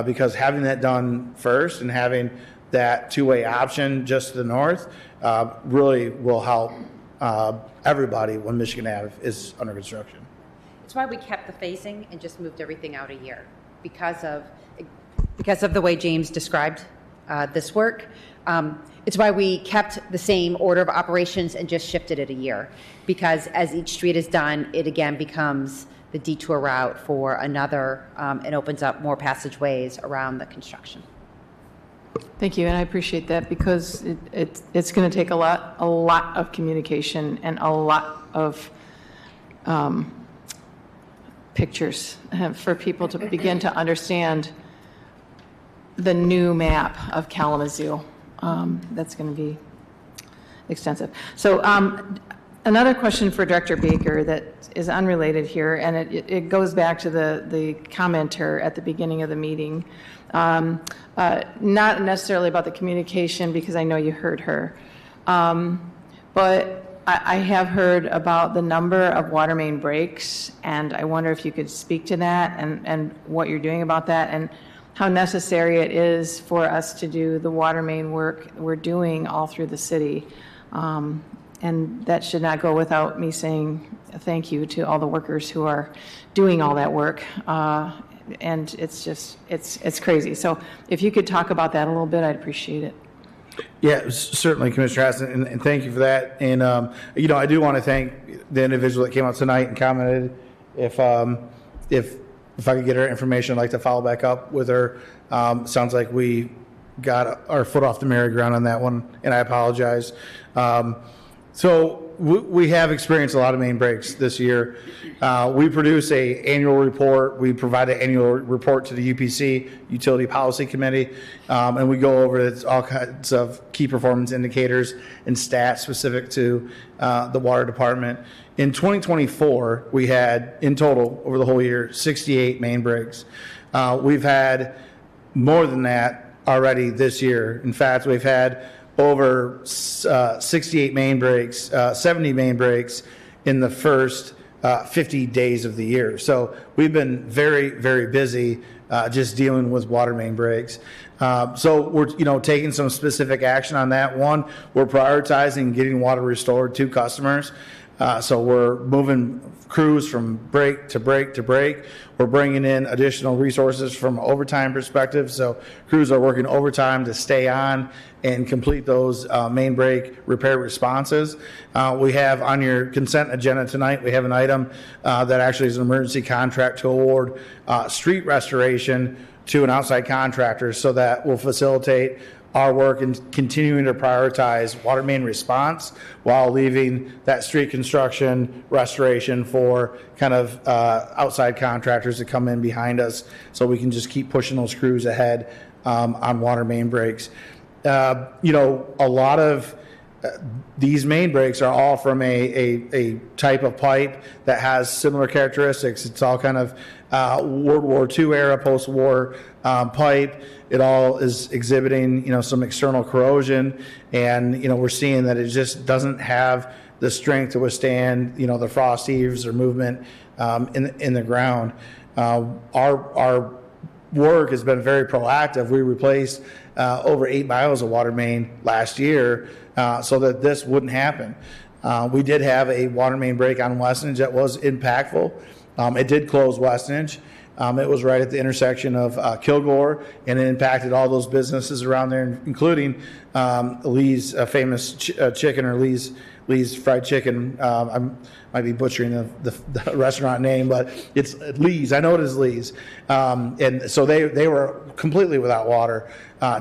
Because having that done first and having that two-way option just to the north really will help everybody when Michigan Ave is under construction. It's why we kept the phasing and just moved everything out a year, because of the way James described this work. It's why we kept the same order of operations and just shifted it a year, because as each street is done, it again becomes the detour route for another, and opens up more passageways around the construction. Thank you, and I appreciate that, because it's going to take a lot of communication and a lot of pictures for people to begin to understand the new map of Kalamazoo. That's going to be extensive. So another question for Director Baker that is unrelated here, and it goes back to the commenter at the beginning of the meeting. Not necessarily about the communication, because I know you heard her. But I have heard about the number of water main breaks, and I wonder if you could speak to that and what you're doing about that, and how necessary it is for us to do the water main work we're doing all through the city. And that should not go without me saying thank you to all the workers who are doing all that work. And it's just, it's crazy. So if you could talk about that a little bit, I'd appreciate it. Yeah, certainly, Commissioner Hassan, and thank you for that. And, I do want to thank the individual that came out tonight and commented. If I could get her information, I'd like to follow back up with her. Sounds like we got our foot off the merry-go-round on that one, and I apologize. So we have experienced a lot of main breaks this year. We produce an annual report. We provide an annual report to the UPC, Utility Policy Committee, and we go over all kinds of key performance indicators and stats specific to the water department. In 2024, we had, in total, over the whole year, 68 main breaks. We've had more than that already this year. In fact, we've had over 68 main breaks, 70 main breaks in the first 50 days of the year. So we've been very, very busy just dealing with water main breaks. So we're taking some specific action on that. One, we're prioritizing getting water restored to customers. So we're moving crews from break to break to break. We're bringing in additional resources from an overtime perspective. So crews are working overtime to stay on and complete those main break repair responses. We have on your consent agenda tonight, we have an item that actually is an emergency contract to award street restoration to an outside contractor, so that will facilitate our work in continuing to prioritize water main response while leaving that street construction restoration for kind of outside contractors to come in behind us, so we can just keep pushing those crews ahead on water main breaks. A lot of these main breaks are all from a type of pipe that has similar characteristics. It's all kind of World War II era, post-war pipe. It all is exhibiting, some external corrosion, and we're seeing that it just doesn't have the strength to withstand, the frost heaves or movement in the ground. Our work has been very proactive. We replaced over 8 miles of water main last year so that this wouldn't happen. We did have a water main break on Westonage that was impactful. It did close Westonage. It was right at the intersection of Kilgore, and it impacted all those businesses around there, including Lee's famous chicken, or Lee's fried chicken. I might be butchering the restaurant name, but it's Lee's. I know it is Lee's. And so they were completely without water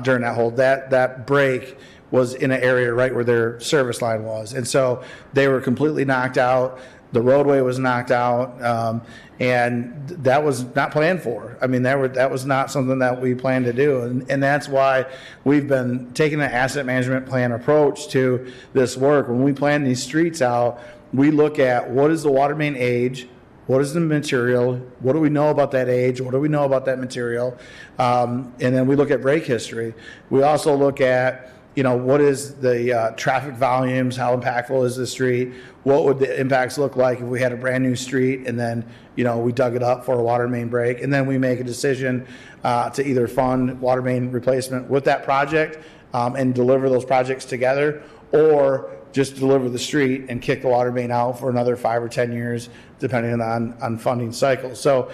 during that break was in an area right where their service line was. And so they were completely knocked out. The roadway was knocked out, and that was not planned for. I mean, that was not something that we planned to do. And that's why we've been taking an asset management plan approach to this work. When we plan these streets out, we look at what is the water main age, what is the material, what do we know about that age, what do we know about that material, and then we look at break history. We also look at, what is the traffic volumes, how impactful is the street, what would the impacts look like if we had a brand new street and then, we dug it up for a water main break, and then we make a decision to either fund water main replacement with that project and deliver those projects together, or just deliver the street and kick the water main out for another 5 or 10 years, depending on funding cycles. So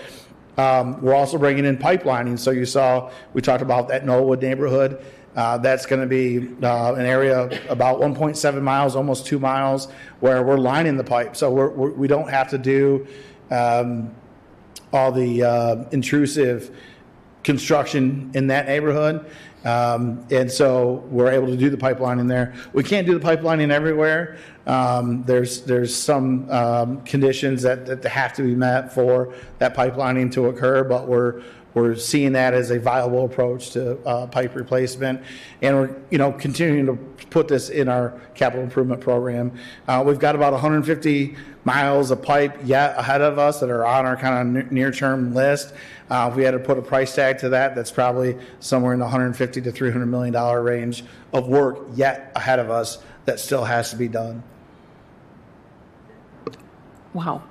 we're also bringing in pipelining. So you saw, we talked about that Knollwood neighborhood. That's going to be an area about 1.7 miles, almost 2 miles, where we're lining the pipe. So we don't have to do all the intrusive construction in that neighborhood. And so we're able to do the pipelining there. We can't do the pipelining everywhere. There's some conditions that have to be met for that pipelining to occur, but we're seeing that as a viable approach to pipe replacement, and we're continuing to put this in our capital improvement program. We've got about 150 miles of pipe yet ahead of us that are on our kind of near-term list. If we had to put a price tag to that, that's probably somewhere in the $150 to $300 million range of work yet ahead of us that still has to be done. Wow.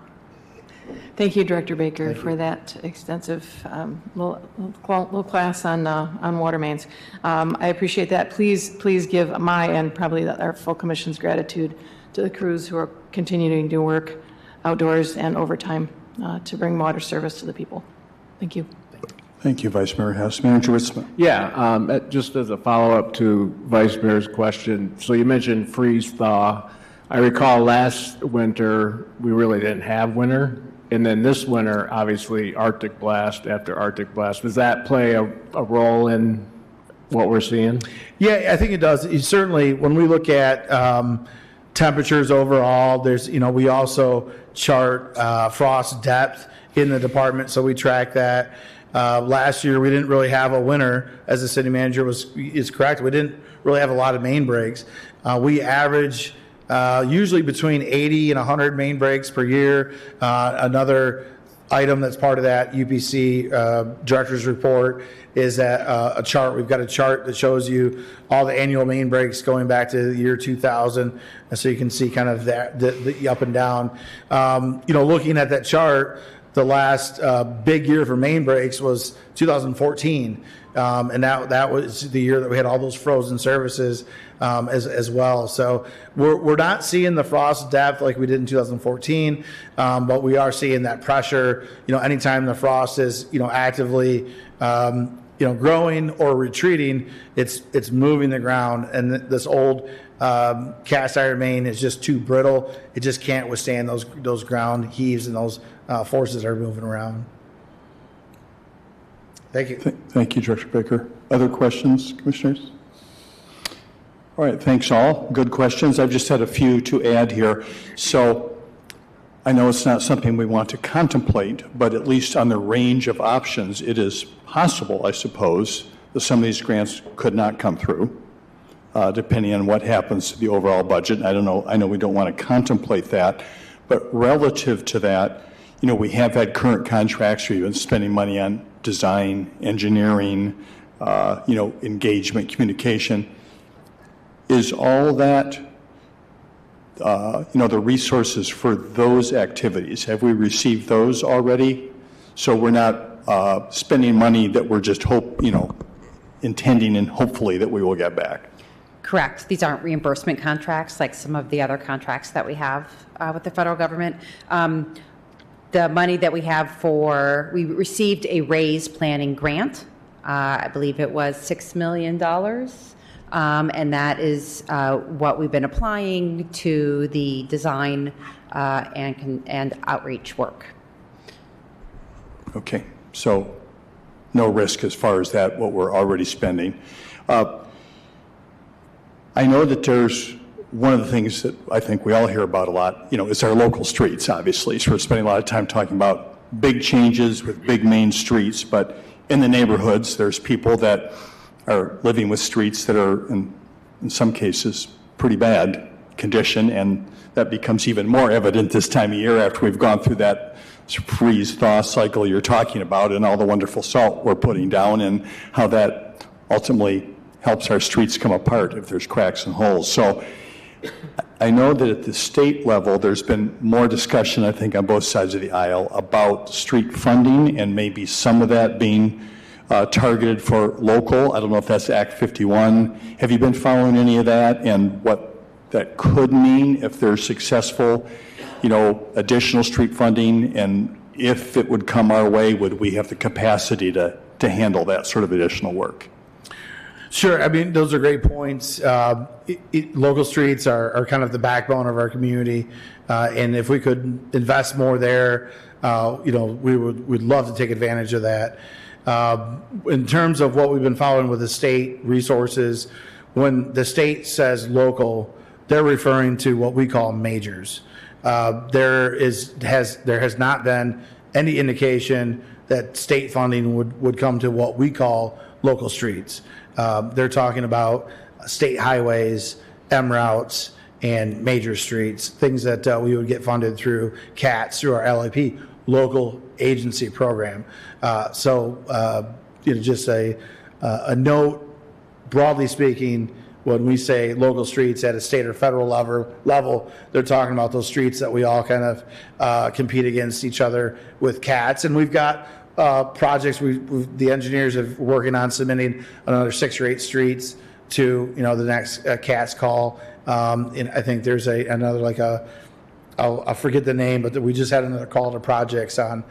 Thank you, Director Baker, for that extensive little class on water mains. I appreciate that. Please give my and probably our full commission's gratitude to the crews who are continuing to work outdoors and overtime to bring water service to the people. Thank you. Thank you, Vice Mayor Hess. Manager Witzman. Yeah, just as a follow-up to Vice Mayor's question, so you mentioned freeze thaw. I recall last winter, we really didn't have winter. And then this winter, obviously, Arctic blast after Arctic blast. Does that play a role in what we're seeing? Yeah, I think it does. Certainly, when we look at temperatures overall, there's, we also chart frost depth in the department, so we track that. Last year, we didn't really have a winter, as the city manager is correct. We didn't really have a lot of main breaks. We average usually between 80 and 100 main breaks per year. Another item that's part of that UPC director's report is that a chart. We've got a chart that shows you all the annual main breaks going back to the year 2000, and so you can see kind of the up and down. Looking at that chart, the last big year for main breaks was 2014. And that was the year that we had all those frozen services as well. So we're not seeing the frost depth like we did in 2014, but we are seeing that pressure. Anytime the frost is actively growing or retreating, it's moving the ground, and this old cast iron main is just too brittle. It just can't withstand those ground heaves and those forces that are moving around. Thank you. Thank you, Director Baker. Other questions, commissioners? All right, thanks all. Good questions. I've just had a few to add here. So I know it's not something we want to contemplate, but at least on the range of options, it is possible, I suppose, that some of these grants could not come through, depending on what happens to the overall budget. I don't know. I know we don't want to contemplate that, but relative to that, we have had current contracts where we've been spending money on design, engineering, engagement, communication. Is all that, the resources for those activities, have we received those already? So we're not spending money that we're just intending and hopefully that we will get back. Correct. These aren't reimbursement contracts like some of the other contracts that we have with the federal government. The money that we have we received a RAISE planning grant. I believe it was $6 million. And that is what we've been applying to the design and outreach work. Okay, so no risk as far as that, what we're already spending. I know that there's one of the things that I think we all hear about a lot, is our local streets, obviously. So we're spending a lot of time talking about big changes with big main streets, but in the neighborhoods, there's people that are living with streets that are, in some cases, pretty bad condition, and that becomes even more evident this time of year after we've gone through that freeze-thaw cycle you're talking about and all the wonderful salt we're putting down and how that ultimately helps our streets come apart if there's cracks and holes. So I know that at the state level, there's been more discussion, I think, on both sides of the aisle about street funding and maybe some of that being targeted for local. I don't know if that's Act 51. Have you been following any of that and what that could mean if there's successful, additional street funding? And if it would come our way, would we have the capacity to handle that sort of additional work? Sure. I mean, those are great points. Local streets are kind of the backbone of our community. And if we could invest more there, we'd love to take advantage of that. In terms of what we've been following with the state resources, when the state says local, they're referring to what we call majors. There has not been any indication that state funding would come to what we call local streets. They're talking about state highways, M routes, and major streets, things that we would get funded through CATS, through our LIP, local agency program. Just a note, broadly speaking, when we say local streets at a state or federal level, they're talking about those streets that we all kind of compete against each other with CATS. And we've got projects the engineers are working on submitting another 6 or 8 streets to the next CATS call. And I think there's another I'll forget the name, but we just had another call to projects on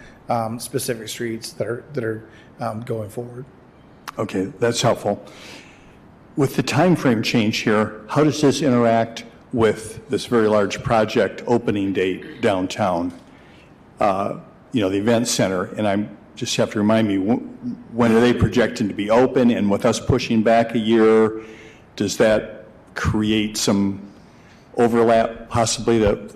specific streets that are going forward. Okay, that's helpful. With the time frame change here, how does this interact with this very large project opening date downtown? The event center, and I just have to remind me, when are they projected to be open? And with us pushing back a year, does that create some overlap possibly that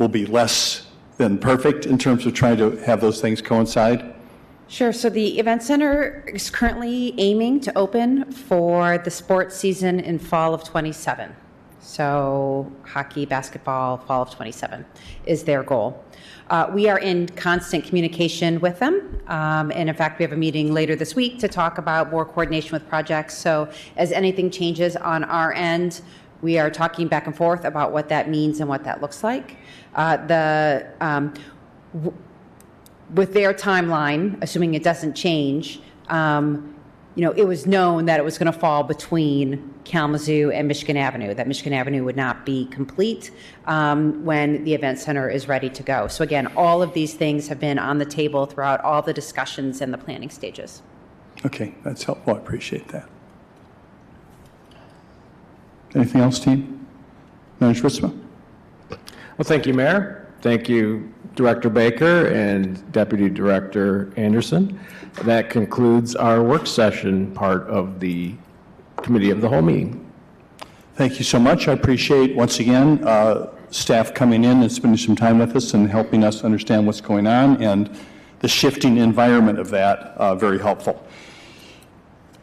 will be less than perfect in terms of trying to have those things coincide? Sure. So the event center is currently aiming to open for the sports season in fall of 27. So hockey, basketball, fall of 27 is their goal. We are in constant communication with them. And in fact, we have a meeting later this week to talk about more coordination with projects. So as anything changes on our end, we are talking back and forth about what that means and what that looks like. With their timeline, assuming it doesn't change, it was known that it was going to fall between Kalamazoo and Michigan Avenue, that Michigan Avenue would not be complete when the event center is ready to go. So again, all of these things have been on the table throughout all the discussions and the planning stages. Okay, that's helpful. I appreciate that. Anything else, team? Manager Ritzma? Well, thank you, Mayor. Thank you, Director Baker and Deputy Director Anderson. That concludes our work session part of the Committee of the Whole meeting. Thank you so much. I appreciate, once again, staff coming in and spending some time with us and helping us understand what's going on and the shifting environment of that, very helpful.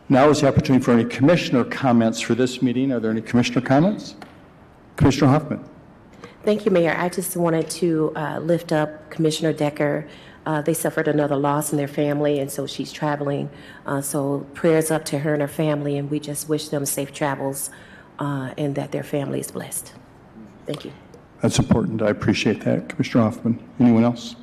Now is the opportunity for any commissioner comments for this meeting. Are there any commissioner comments? Commissioner Hoffman. Thank you, Mayor. I just wanted to lift up Commissioner Decker. They suffered another loss in their family, and so she's traveling. So prayers up to her and her family, and we just wish them safe travels and that their family is blessed. Thank you. That's important. I appreciate that. Commissioner Hoffman. Anyone else?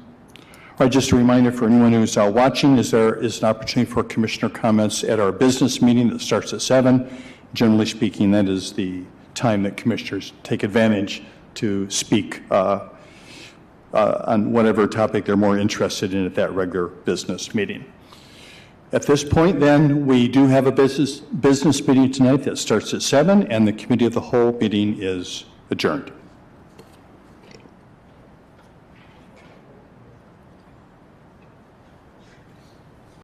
All right, just a reminder for anyone who's watching, there is an opportunity for commissioner comments at our business meeting that starts at 7. Generally speaking, that is the time that commissioners take advantage to speak on whatever topic they're more interested in at that regular business meeting. At this point, then, we do have a business meeting tonight that starts at 7, and the Committee of the Whole meeting is adjourned.